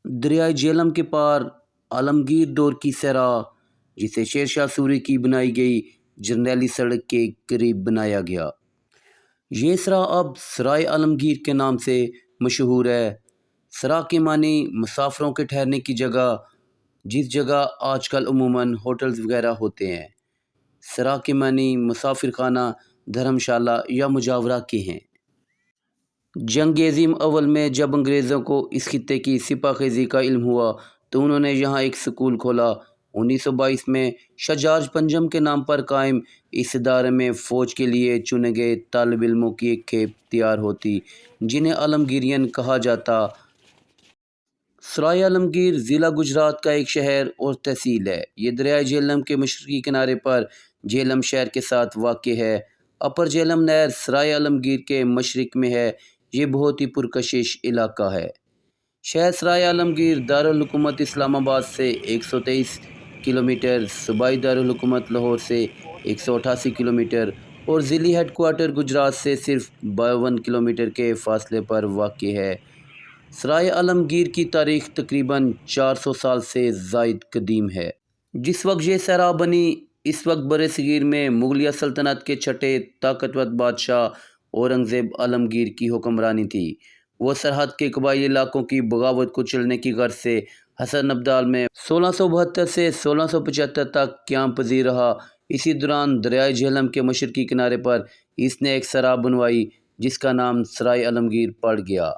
دریائے جہلم کے پار عالمگیر دور کی سرا، جسے شیر شاہ سوری کی بنائی گئی جرنیلی سڑک کے قریب بنایا گیا۔ یہ سرا اب سرائے عالمگیر کے نام سے مشہور ہے۔ سرا کے معنی مسافروں کے ٹھہرنے کی جگہ، جس جگہ آج کل عموماً ہوٹلز وغیرہ ہوتے ہیں۔ سرا کے معنی مسافر خانہ، دھرم شالہ یا مجاورہ کے ہیں۔ جنگ عظیم اول میں جب انگریزوں کو اس خطے کی سپہ خیزی کا علم ہوا تو انہوں نے یہاں ایک سکول کھولا۔ 1922 میں شجاع پنجم کے نام پر قائم اس ادارے میں فوج کے لیے چنے گئے طالب علموں کی ایک کھیپ تیار ہوتی، جنہیں عالمگیرین کہا جاتا۔ سرائے عالمگیر ضلع گجرات کا ایک شہر اور تحصیل ہے۔ یہ دریائے جہلم کے مشرقی کنارے پر جہلم شہر کے ساتھ واقع ہے۔ اپر جہلم نہر سرائے عالمگیر کے مشرق میں ہے۔ یہ بہت ہی پرکشش علاقہ ہے۔ شہر سرائے عالمگیر دارالحکومت اسلام آباد سے 123 کلومیٹر، صوبائی دارالحکومت لاہور سے 188 کلومیٹر اور ضلعی ہیڈ کوارٹر گجرات سے صرف 52 کلومیٹر کے فاصلے پر واقع ہے۔ سرائے عالمگیر کی تاریخ تقریباً 400 سال سے زائد قدیم ہے۔ جس وقت یہ سرا بنی، اس وقت برصغیر میں مغلیہ سلطنت کے چھٹے طاقتور بادشاہ اورنگزیب عالمگیر کی حکمرانی تھی۔ وہ سرحد کے قبائلی علاقوں کی بغاوت کو چلنے کی غرض سے حسن ابدال میں 1672 سے 1675 تک قیام پذیر رہا۔ اسی دوران دریائے جہلم کے مشرقی کنارے پر اس نے ایک سرا بنوائی جس کا نام سرائے عالمگیر پڑ گیا۔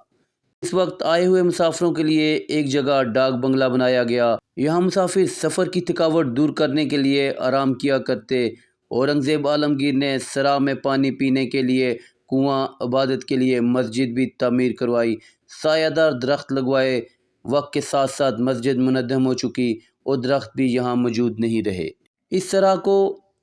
اس وقت آئے ہوئے مسافروں کے لیے ایک جگہ ڈاک بنگلہ بنایا گیا۔ یہاں مسافر سفر کی تھکاوٹ دور کرنے کے لیے آرام کیا کرتے۔ اورنگزیب عالمگیر نے سرا میں پانی پینے کے لیے کنواں، عبادت کے لیے مسجد بھی تعمیر کروائی، سایہ دار درخت لگوائے۔ وقت کے ساتھ ساتھ مسجد منہدم ہو چکی اور درخت بھی یہاں موجود نہیں رہے۔ اس سرا کو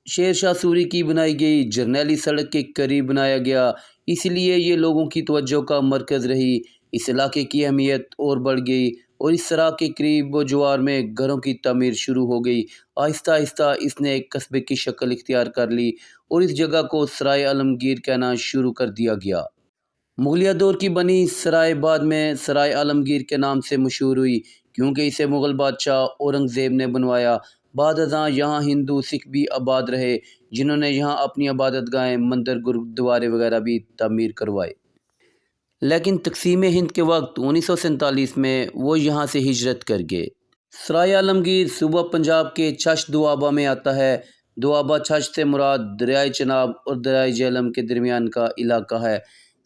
شیر شاہ سوری کی بنائی گئی جرنیلی سڑک کے قریب بنایا گیا، اس لیے یہ لوگوں کی توجہ کا مرکز رہی۔ اس علاقے کی اہمیت اور بڑھ گئی اور اس سرا کے قریب و جوار میں گھروں کی تعمیر شروع ہو گئی۔ آہستہ آہستہ اس نے ایک قصبے کی شکل اختیار کر لی اور اس جگہ کو سرائے عالمگیر کہنا شروع کر دیا گیا۔ مغلیہ دور کی بنی سرائے بعد میں سرائے عالمگیر کے نام سے مشہور ہوئی کیونکہ اسے مغل بادشاہ اورنگزیب نے بنوایا۔ بعد ازاں یہاں ہندو سکھ بھی آباد رہے جنہوں نے یہاں اپنی عبادت گاہیں، مندر، گرودوارے وغیرہ بھی تعمیر کروائے۔ لیکن تقسیم ہند کے وقت 1947 میں وہ یہاں سے ہجرت کر گئے۔ سرائے عالمگیر صوبہ پنجاب کے چھچھ دوآبہ میں آتا ہے۔ دوآبہ چھچھ سے مراد دریائے چناب اور دریائے جہلم کے درمیان کا علاقہ ہے۔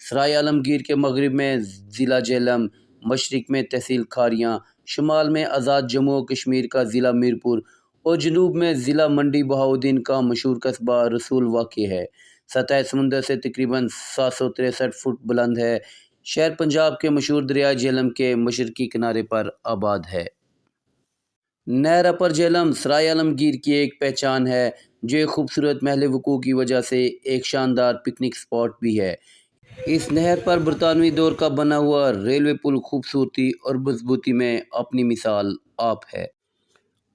سرائے عالمگیر کے مغرب میں ضلع جہلم، مشرق میں تحصیل کھاریاں، شمال میں آزاد جموں و کشمیر کا ضلع میرپور اور جنوب میں ضلع منڈی بہاؤالدین کا مشہور قصبہ رسول واقع ہے۔ سطح سمندر سے تقریباً 763 فٹ بلند ہے۔ شہر پنجاب کے مشہور دریائے جہلم کے مشرقی کنارے پر آباد ہے۔ نہر اپر جہلم سرائے عالمگیر کی ایک پہچان ہے جو ایک خوبصورت محل وقوع کی وجہ سے ایک شاندار پکنک اسپاٹ بھی ہے۔ اس نہر پر برطانوی دور کا بنا ہوا ریلوے پل خوبصورتی اور مضبوطی میں اپنی مثال آپ ہے۔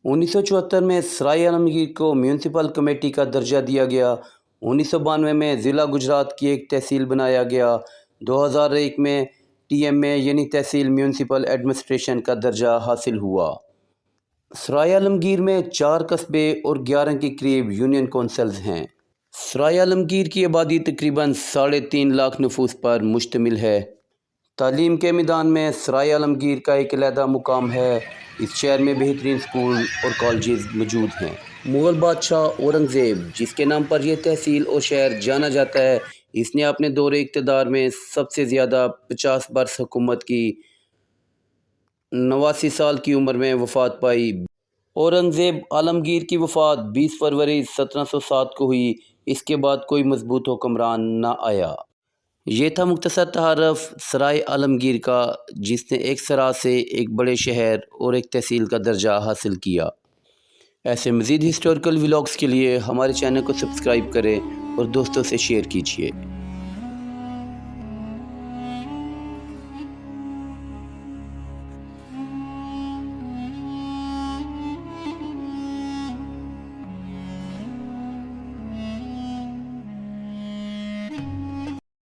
1974 میں سرائے عالمگیر کو میونسپل کمیٹی کا درجہ دیا گیا۔ 1992 میں ضلع گجرات کی ایک تحصیل بنایا گیا۔ 2001 میں ٹی ایم اے یعنی تحصیل میونسپل ایڈمنسٹریشن کا درجہ حاصل ہوا۔ سرائے عالمگیر میں 4 قصبے اور 11 کے قریب یونین کونسلز ہیں۔ سرائے عالمگیر کی آبادی تقریباً 3.5 لاکھ نفوس پر مشتمل ہے۔ تعلیم کے میدان میں سرائے عالمگیر کا ایک علیحدہ مقام ہے۔ اس شہر میں بہترین اسکول اور کالجز موجود ہیں۔ مغل بادشاہ اورنگزیب، جس کے نام پر یہ تحصیل اور شہر جانا جاتا ہے، اس نے اپنے دور اقتدار میں سب سے زیادہ 50 برس حکومت کی۔ 89 سال کی عمر میں وفات پائی۔ اورنگزیب عالمگیر کی وفات 20 فروری 1707 کو ہوئی۔ اس کے بعد کوئی مضبوط حکمران نہ آیا۔ یہ تھا مختصر تعارف سرائے عالمگیر کا، جس نے ایک سرا سے ایک بڑے شہر اور ایک تحصیل کا درجہ حاصل کیا۔ ایسے مزید ہسٹوریکل ولاگز کے لیے ہمارے چینل کو سبسکرائب کریں اور دوستوں سے شیئر کیجیے۔